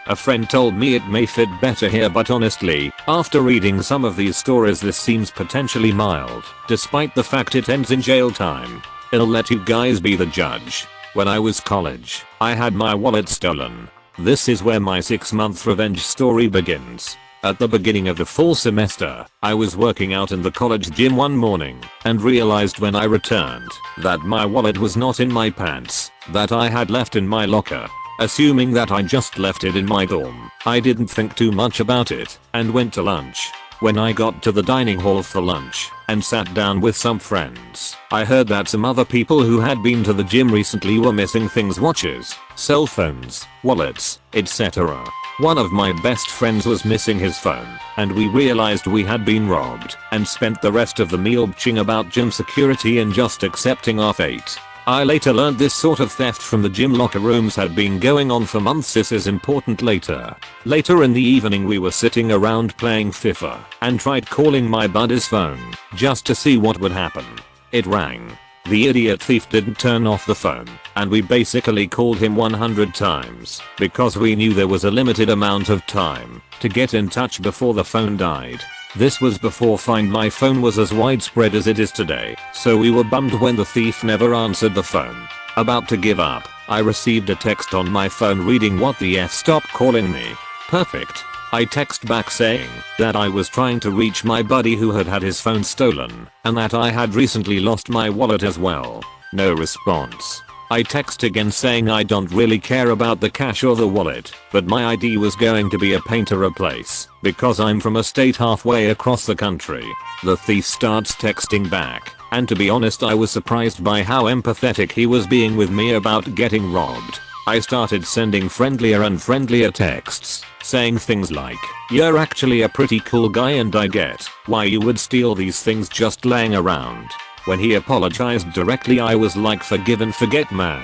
A friend told me it may fit better here, but honestly, after reading some of these stories this seems potentially mild, despite the fact it ends in jail time. I'll let you guys be the judge. When I was college, I had my wallet stolen. This is where my 6-month revenge story begins. At the beginning of the fall semester, I was working out in the college gym one morning and realized when I returned that my wallet was not in my pants, that I had left in my locker. Assuming that I just left it in my dorm, I didn't think too much about it and went to lunch. When I got to the dining hall for lunch and sat down with some friends, I heard that some other people who had been to the gym recently were missing things: watches, cell phones, wallets, etc. One of my best friends was missing his phone, and we realized we had been robbed and spent the rest of the meal bitching about gym security and just accepting our fate. I later learned this sort of theft from the gym locker rooms had been going on for months. This is important later. Later in the evening we were sitting around playing FIFA and tried calling my buddy's phone just to see what would happen. It rang. The idiot thief didn't turn off the phone, and we basically called him 100 times because we knew there was a limited amount of time to get in touch before the phone died. This was before Find My Phone was as widespread as it is today, so we were bummed when the thief never answered the phone. About to give up, I received a text on my phone reading, "What the F, stop calling me." Perfect. I text back saying that I was trying to reach my buddy who had his phone stolen and that I had recently lost my wallet as well. No response. I text again saying I don't really care about the cash or the wallet, but my ID was going to be a pain to replace because I'm from a state halfway across the country. The thief starts texting back, and to be honest I was surprised by how empathetic he was being with me about getting robbed. I started sending friendlier and friendlier texts, saying things like, "You're actually a pretty cool guy and I get why you would steal these things just laying around." When he apologized directly I was like, "Forgive and forget, man.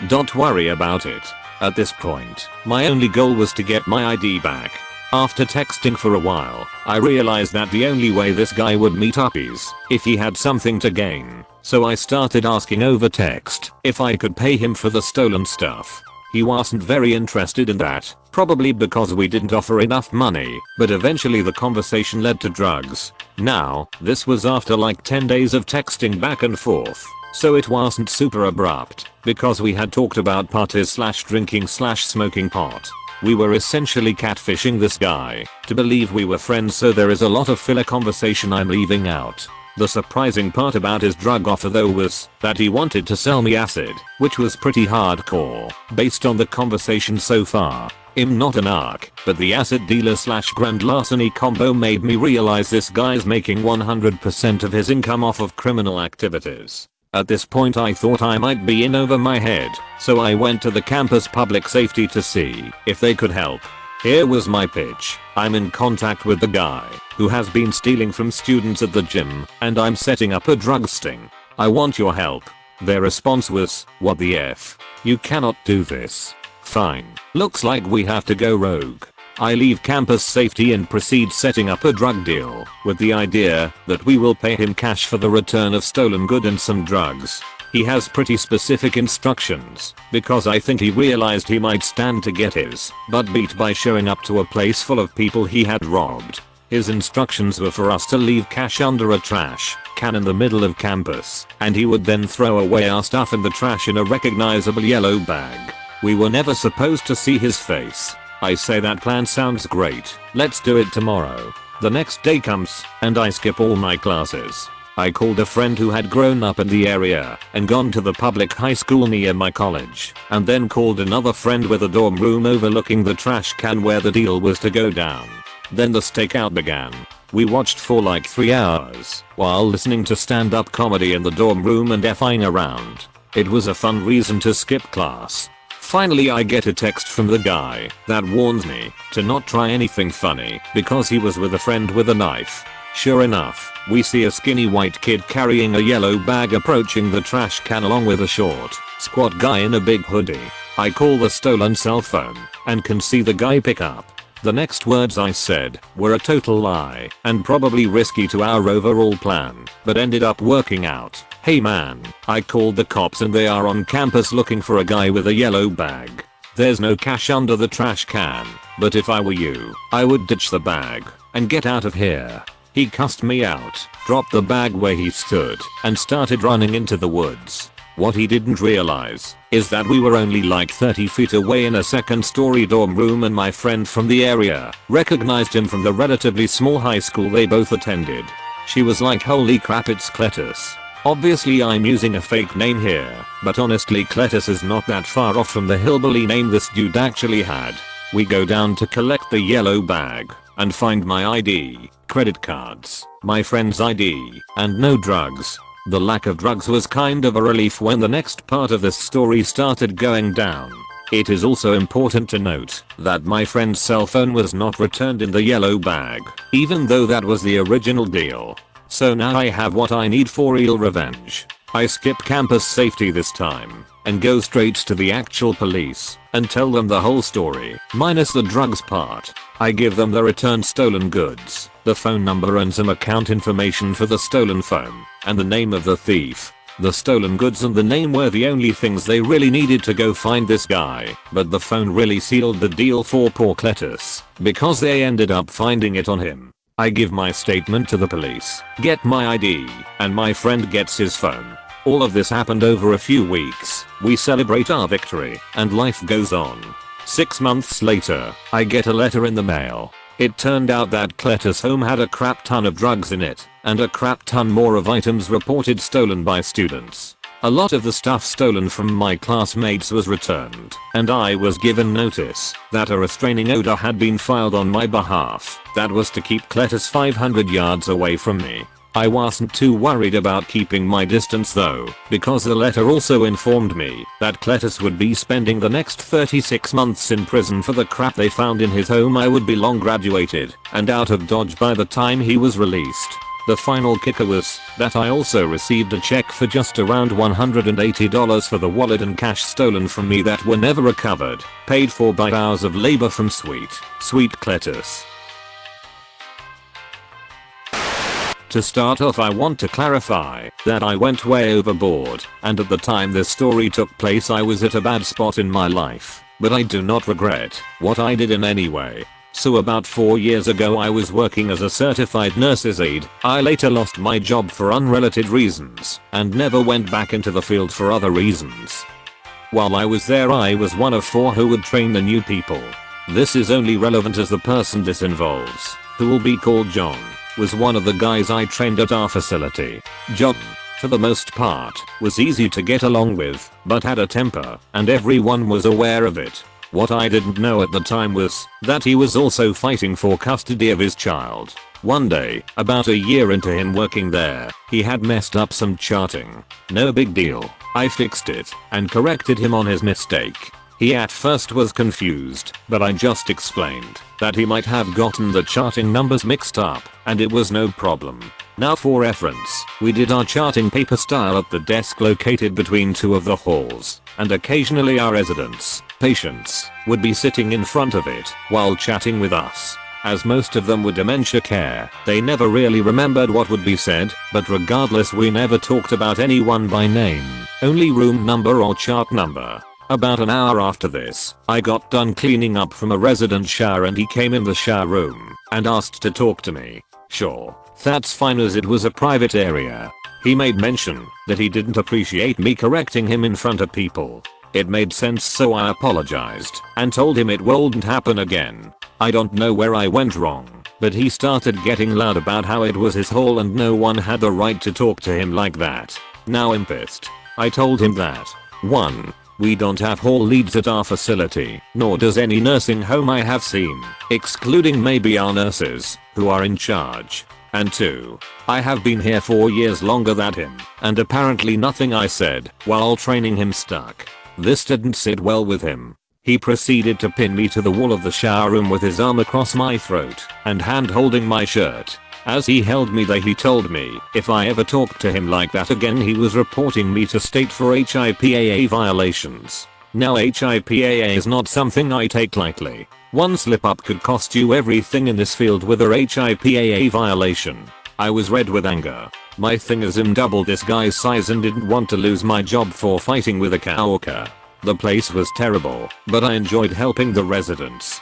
Don't worry about it." At this point, my only goal was to get my ID back. After texting for a while, I realized that the only way this guy would meet up is if he had something to gain. So I started asking over text if I could pay him for the stolen stuff. He wasn't very interested in that, probably because we didn't offer enough money, but eventually the conversation led to drugs. Now, this was after like 10 days of texting back and forth, so it wasn't super abrupt, because we had talked about parties / drinking / smoking pot. We were essentially catfishing this guy to believe we were friends, so there is a lot of filler conversation I'm leaving out. The surprising part about his drug offer though was that he wanted to sell me acid, which was pretty hardcore based on the conversation so far. I'm not an arc, but the acid dealer / grand larceny combo made me realize this guy's making 100% of his income off of criminal activities. At this point I thought I might be in over my head, so I went to the campus public safety to see if they could help. Here was my pitch. I'm in contact with the guy who has been stealing from students at the gym, and I'm setting up a drug sting. I want your help. Their response was, "What the F? You cannot do this." Fine. Looks like we have to go rogue. I leave campus safety and proceed setting up a drug deal with the idea that we will pay him cash for the return of stolen good and some drugs. He has pretty specific instructions because I think he realized he might stand to get his butt beat by showing up to a place full of people he had robbed. His instructions were for us to leave cash under a trash can in the middle of campus, and he would then throw away our stuff in the trash in a recognizable yellow bag. We were never supposed to see his face. I say that plan sounds great. Let's do it tomorrow. The next day comes, and I skip all my classes. I called a friend who had grown up in the area and gone to the public high school near my college, and then called another friend with a dorm room overlooking the trash can where the deal was to go down. Then the stakeout began. We watched for like 3 hours while listening to stand-up comedy in the dorm room and effing around. It was a fun reason to skip class. Finally I get a text from the guy that warns me to not try anything funny because he was with a friend with a knife. Sure enough, we see a skinny white kid carrying a yellow bag approaching the trash can along with a short, squat guy in a big hoodie. I call the stolen cell phone and can see the guy pick up. The next words I said were a total lie and probably risky to our overall plan, but ended up working out. "Hey man, I called the cops and they are on campus looking for a guy with a yellow bag." There's no cash under the trash can, but if I were you, I would ditch the bag and get out of here. He cussed me out, dropped the bag where he stood, and started running into the woods. What he didn't realize is that we were only like 30 feet away in a second story dorm room, and my friend from the area recognized him from the relatively small high school they both attended. She was like, holy crap, it's Cletus. Obviously I'm using a fake name here, but honestly Cletus is not that far off from the hillbilly name this dude actually had. We go down to collect the yellow bag and find my ID, credit cards, my friend's ID, and no drugs. The lack of drugs was kind of a relief when the next part of this story started going down. It is also important to note that my friend's cell phone was not returned in the yellow bag, even though that was the original deal. So now I have what I need for real revenge. I skip campus safety this time and go straight to the actual police and tell them the whole story, minus the drugs part. I give them the returned stolen goods, the phone number and some account information for the stolen phone, and the name of the thief. The stolen goods and the name were the only things they really needed to go find this guy, but the phone really sealed the deal for poor Cletus, because they ended up finding it on him. I give my statement to the police, get my ID, and my friend gets his phone. All of this happened over a few weeks. We celebrate our victory, and life goes on. 6 months later, I get a letter in the mail. It turned out that Cletus' home had a crap ton of drugs in it, and a crap ton more of items reported stolen by students. A lot of the stuff stolen from my classmates was returned, and I was given notice that a restraining order had been filed on my behalf that was to keep Cletus 500 yards away from me. I wasn't too worried about keeping my distance though, because the letter also informed me that Cletus would be spending the next 36 months in prison for the crap they found in his home. I would be long graduated and out of Dodge by the time he was released. The final kicker was that I also received a check for just around $180 for the wallet and cash stolen from me that were never recovered, paid for by hours of labor from sweet Cletus. To start off, I want to clarify that I went way overboard, and at the time this story took place I was at a bad spot in my life, but I do not regret what I did in any way. So about 4 years ago I was working as a certified nurse's aide. I later lost my job for unrelated reasons and never went back into the field for other reasons. While I was there I was one of 4 who would train the new people. This is only relevant as the person this involves, who will be called John, was one of the guys I trained at our facility. John, for the most part, was easy to get along with, but had a temper, and everyone was aware of it. What I didn't know at the time was that he was also fighting for custody of his child. One day, about a year into him working there, he had messed up some charting. No big deal. I fixed it and corrected him on his mistake. He at first was confused, but I just explained that he might have gotten the charting numbers mixed up, and it was no problem. Now for reference, we did our charting paper style at the desk located between 2 of the halls, and occasionally our residents, patients, would be sitting in front of it while chatting with us. As most of them were dementia care, they never really remembered what would be said, but regardless we never talked about anyone by name, only room number or chart number. About an hour after this, I got done cleaning up from a resident's shower and he came in the shower room and asked to talk to me. Sure, that's fine as it was a private area. He made mention that he didn't appreciate me correcting him in front of people. It made sense, so I apologized and told him it wouldn't happen again. I don't know where I went wrong, but he started getting loud about how it was his hall and no one had the right to talk to him like that. Now I'm pissed. I told him that 1. We don't have hall leads at our facility, nor does any nursing home I have seen, excluding maybe our nurses, who are in charge. And 2. I have been here 4 years longer than him, and apparently nothing I said while training him stuck. This didn't sit well with him. He proceeded to pin me to the wall of the shower room with his arm across my throat and hand holding my shirt. As he held me there he told me if I ever talked to him like that again he was reporting me to state for HIPAA violations. Now HIPAA is not something I take lightly. One slip up could cost you everything in this field with a HIPAA violation. I was red with anger. My thing is I'm double this guy's size and didn't want to lose my job for fighting with a coworker. The place was terrible, but I enjoyed helping the residents.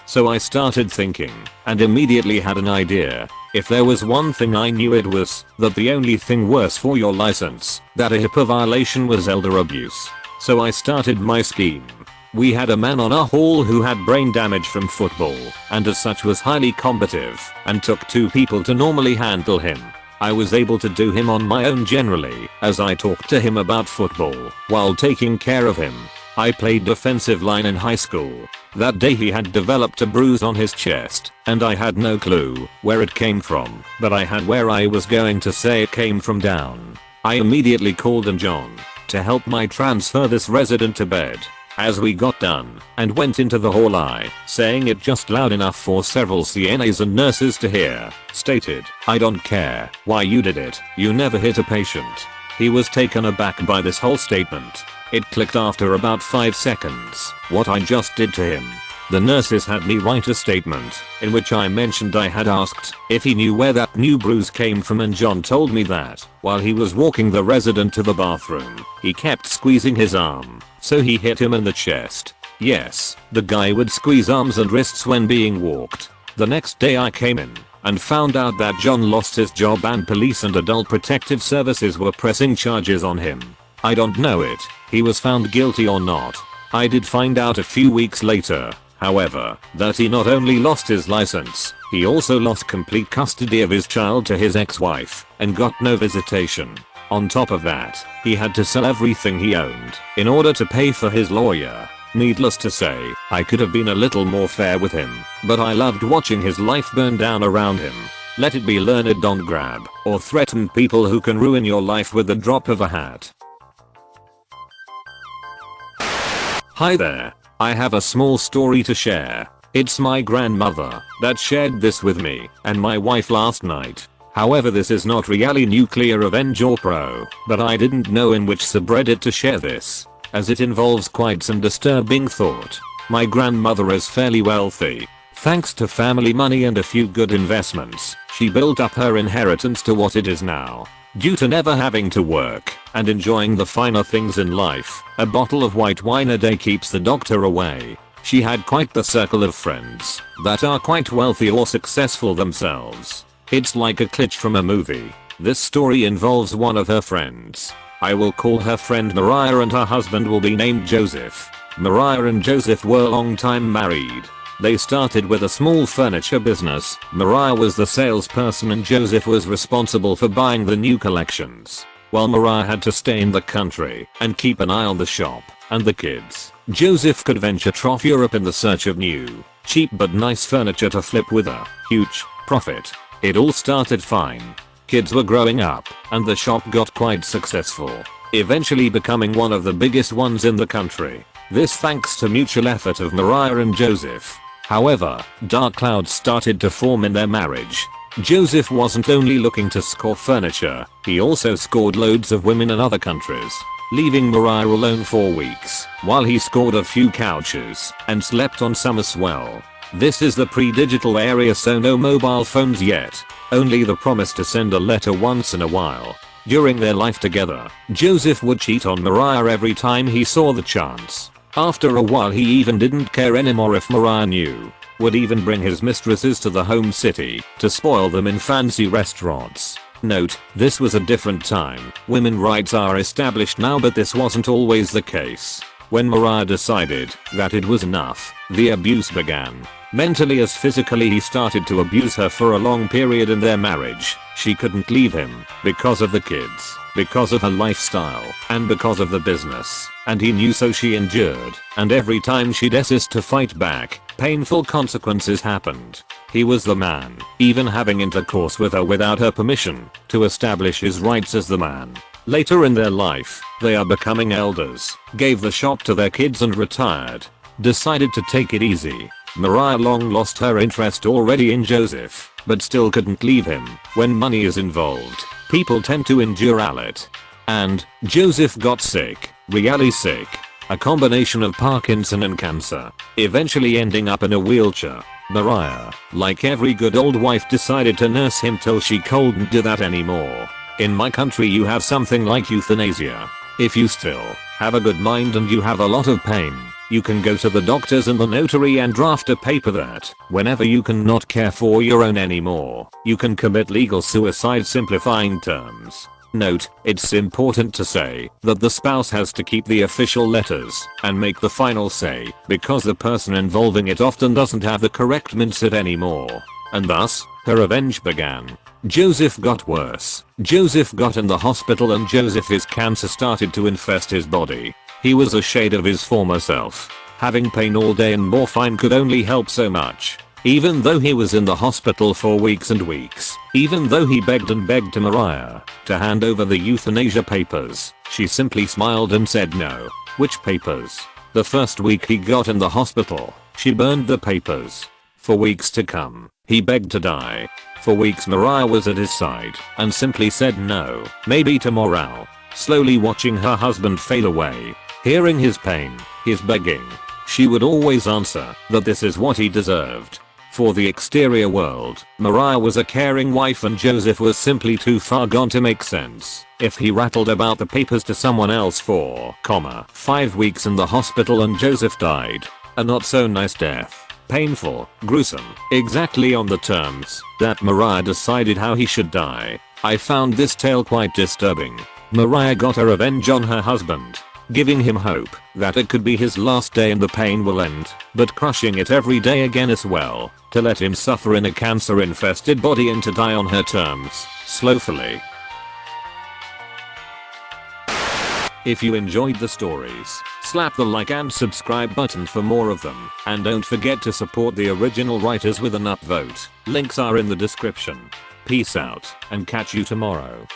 So I started thinking, and immediately had an idea. If there was one thing I knew, it was that the only thing worse for your license than a HIPAA violation was elder abuse. So I started my scheme. We had a man on our hall who had brain damage from football, and as such was highly combative, and took 2 people to normally handle him. I was able to do him on my own generally, as I talked to him about football while taking care of him. I played defensive line in high school. That day he had developed a bruise on his chest, and I had no clue where it came from, but I had where I was going to say it came from down. I immediately called on John to help my transfer this resident to bed. As we got done and went into the hall, I, saying it just loud enough for several CNAs and nurses to hear, stated, "I don't care why you did it, you never hit a patient." He was taken aback by this whole statement. It clicked after about 5 seconds what I just did to him. The nurses had me write a statement in which I mentioned I had asked if he knew where that new bruise came from, and John told me that while he was walking the resident to the bathroom, he kept squeezing his arm, so he hit him in the chest. Yes, the guy would squeeze arms and wrists when being walked. The next day I came in and found out that John lost his job and police and adult protective services were pressing charges on him. I don't know it, he was found guilty or not. I did find out a few weeks later, however, that he not only lost his license, he also lost complete custody of his child to his ex-wife and got no visitation. On top of that, he had to sell everything he owned in order to pay for his lawyer. Needless to say, I could have been a little more fair with him, but I loved watching his life burn down around him. Let it be learned, don't grab or threaten people who can ruin your life with the drop of a hat. Hi there. I have a small story to share. It's my grandmother that shared this with me and my wife last night. However, this is not really NuclearRevenge or Pro, but I didn't know in which subreddit to share this, as it involves quite some disturbing thought. My grandmother is fairly wealthy. Thanks to family money and a few good investments, she built up her inheritance to what it is now. Due to never having to work and enjoying the finer things in life, a bottle of white wine a day keeps the doctor away. She had quite the circle of friends that are quite wealthy or successful themselves. It's like a glitch from a movie. This story involves one of her friends. I will call her friend Mariah, and her husband will be named Joseph. Mariah and Joseph were long time married. They started with a small furniture business. Mariah was the salesperson and Joseph was responsible for buying the new collections. While Mariah had to stay in the country and keep an eye on the shop and the kids, Joseph could venture across Europe in the search of new, cheap but nice furniture to flip with a huge profit. It all started fine. Kids were growing up and the shop got quite successful, eventually becoming one of the biggest ones in the country. This thanks to mutual effort of Mariah and Joseph. However, dark clouds started to form in their marriage. Joseph wasn't only looking to score furniture, he also scored loads of women in other countries, leaving Mariah alone for weeks while he scored a few couches and slept on some as well. This is the pre-digital era, so no mobile phones yet, only the promise to send a letter once in a while. During their life together, Joseph would cheat on Mariah every time he saw the chance. After a while he even didn't care anymore if Mariah knew. Would even bring his mistresses to the home city to spoil them in fancy restaurants. Note, this was a different time. Women rights are established now, but this wasn't always the case. When Mariah decided that it was enough, the abuse began. Mentally as physically, he started to abuse her for a long period in their marriage. She couldn't leave him because of the kids, because of her lifestyle, and because of the business. And he knew, so she endured. And every time she'd desist to fight back, painful consequences happened. He was the man, even having intercourse with her without her permission, to establish his rights as the man. Later in their life, they are becoming elders, gave the shop to their kids and retired. Decided to take it easy. Mariah long lost her interest already in Joseph, but still couldn't leave him. When money is involved, people tend to endure it. And Joseph got sick, really sick. A combination of Parkinson and cancer, eventually ending up in a wheelchair. Mariah, like every good old wife, decided to nurse him till she couldn't do that anymore. In my country you have something like euthanasia. If you still have a good mind and you have a lot of pain, you can go to the doctors and the notary and draft a paper that, whenever you cannot care for your own anymore, you can commit legal suicide. Simplifying terms. Note, it's important to say that the spouse has to keep the official letters and make the final say, because the person involving it often doesn't have the correct mindset anymore. And thus, her revenge began. Joseph got worse. Joseph got in the hospital and Joseph's cancer started to infest his body. He was a shade of his former self. Having pain all day and morphine could only help so much. Even though he was in the hospital for weeks and weeks, even though he begged and begged to Mariah to hand over the euthanasia papers, she simply smiled and said no. Which papers? The first week he got in the hospital, she burned the papers. For weeks to come, he begged to die. For weeks Mariah was at his side and simply said no, maybe tomorrow. Slowly watching her husband fade away, hearing his pain, his begging, she would always answer that this is what he deserved. For the exterior world, Mariah was a caring wife and Joseph was simply too far gone to make sense. If he rattled about the papers to someone else for, 5 weeks in the hospital and Joseph died. A not so nice death. Painful, gruesome, exactly on the terms that Mariah decided how he should die. I found this tale quite disturbing. Mariah got a revenge on her husband, giving him hope that it could be his last day and the pain will end, but crushing it every day again as well, to let him suffer in a cancer-infested body and to die on her terms, slowly. If you enjoyed the stories, slap the like and subscribe button for more of them, and don't forget to support the original writers with an upvote. Links are in the description. Peace out, and catch you tomorrow.